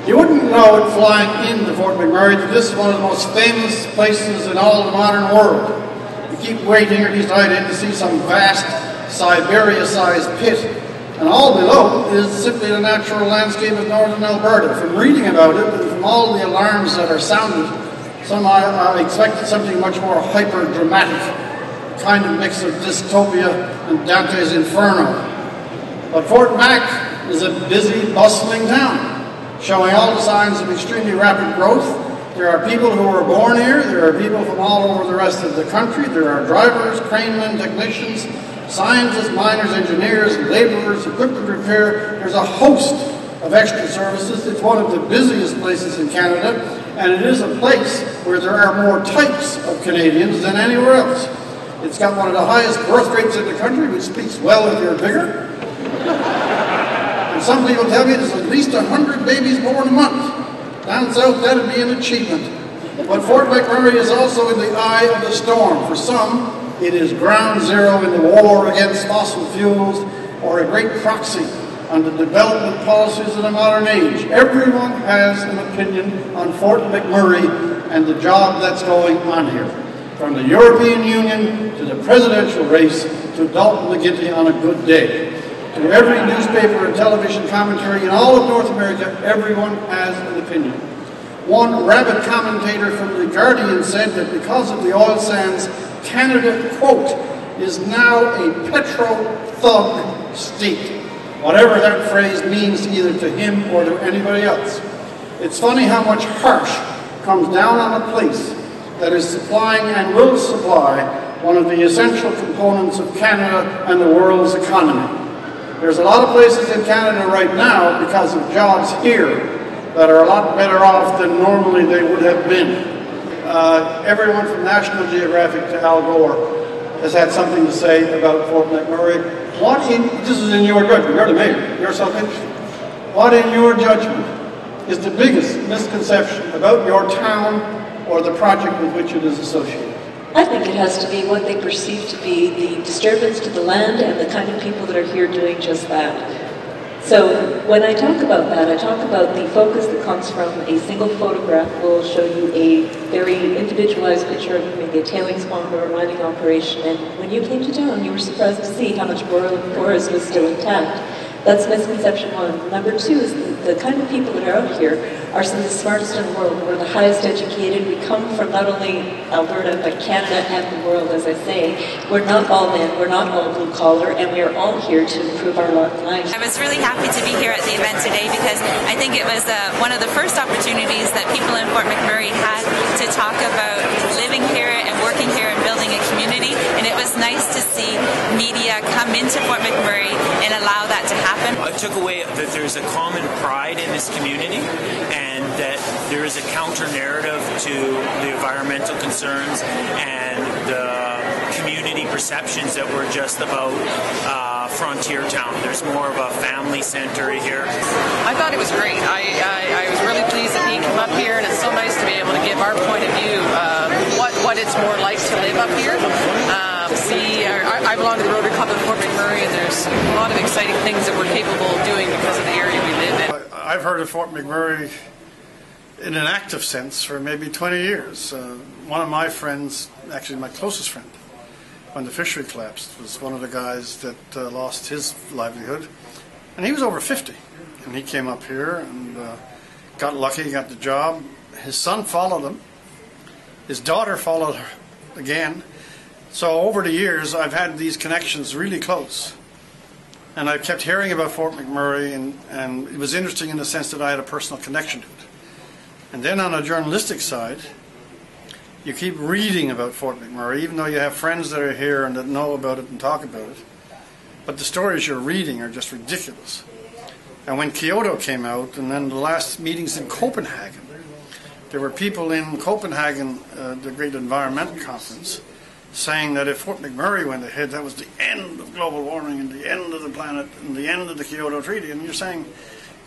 You wouldn't know it flying into Fort McMurray that this is one of the most famous places in all the modern world. You keep waiting or deciding to see some vast Siberia-sized pit, and all below is simply the natural landscape of northern Alberta. From reading about it and from all the alarms that are sounded, I expected something much more hyper-dramatic, kind of mix of dystopia and Dante's Inferno. But Fort Mac is a busy, bustling town, showing all the signs of extremely rapid growth. There are people who were born here, there are people from all over the rest of the country, there are drivers, cranemen, technicians, scientists, miners, engineers, laborers, equipment repair. There's a host of extra services. It's one of the busiest places in Canada, and it is a place where there are more types of Canadians than anywhere else. It's got one of the highest birth rates in the country, which speaks well if you're bigger. And some people tell me there's at least 100 babies born a month. Down south, that'd be an achievement. But Fort McMurray is also in the eye of the storm. For some, it is ground zero in the war against fossil fuels, or a great proxy on the development policies of the modern age. Everyone has an opinion on Fort McMurray and the job that's going on here. From the European Union to the presidential race to Dalton McGuinty on a good day. To every newspaper and television commentary in all of North America, everyone has an opinion. One rabid commentator from The Guardian said that because of the oil sands, Canada, quote, is now a petro-thug state. Whatever that phrase means either to him or to anybody else. It's funny how much harsh comes down on a place that is supplying and will supply one of the essential components of Canada and the world's economy. There's a lot of places in Canada right now, because of jobs here, that are a lot better off than normally they would have been. Everyone from National Geographic to Al Gore has had something to say about Fort McMurray. This is in your judgment, you're the mayor, you're self-interested. What in your judgment is the biggest misconception about your town or the project with which it is associated? I think it has to be what they perceive to be the disturbance to the land and the kind of people that are here doing just that. So when I talk about that, I talk about the focus that comes from a single photograph will show you a very individualized picture of maybe a tailings pond or a mining operation. And when you came to town, you were surprised to see how much forest was still intact. That's misconception one. Number two is the kind of people that are out here are some of the smartest in the world. We're the highest educated. We come from not only Alberta, but Canada and the world, as I say. We're not all men, we're not all blue collar, and we are all here to improve our lives. I was really happy to be here at the event today because I think it was one of the first opportunities that people in Fort McMurray had to talk about living here and working here and building a community. And it was nice to see media come into Fort McMurray and allow that to happen. I took away that there's a common pride in this community and that there is a counter-narrative to the environmental concerns and the community perceptions that we're just about frontier town. There's more of a family center here. I thought it was great. I was really pleased that he came up here, and it's so nice to be able to give our point of view what it's more like to live up here. I belong to the Rotary Club of Fort McMurray, and there's a lot of exciting things that we're capable of doing because of the area we live in. I've heard of Fort McMurray in an active sense for maybe 20 years. One of my friends, actually my closest friend, when the fishery collapsed, was one of the guys that lost his livelihood. And he was over 50. And he came up here and got lucky, got the job. His son followed him. His daughter followed her again. So over the years, I've had these connections really close. And I kept hearing about Fort McMurray, and it was interesting in the sense that I had a personal connection to it. And then on a journalistic side, you keep reading about Fort McMurray, even though you have friends that are here and that know about it and talk about it. But the stories you're reading are just ridiculous. And when Kyoto came out, and then the last meetings in Copenhagen, there were people in Copenhagen, the great environmental conference, saying that if Fort McMurray went ahead, that was the end of global warming and the end of the planet and the end of the Kyoto Treaty. And you're saying,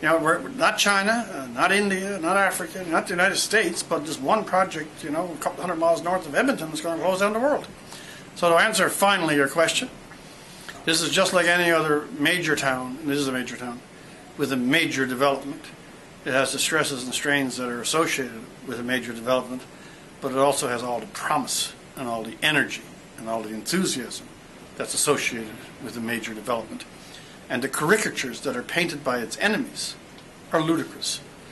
you know, we're not China, not India, not Africa, not the United States, but just one project, you know, a couple hundred miles north of Edmonton is going to close down the world. So to answer finally your question, this is just like any other major town, and this is a major town, with a major development. It has the stresses and strains that are associated with a major development, but it also has all the promise and all the energy and all the enthusiasm that's associated with a major development. And the caricatures that are painted by its enemies are ludicrous.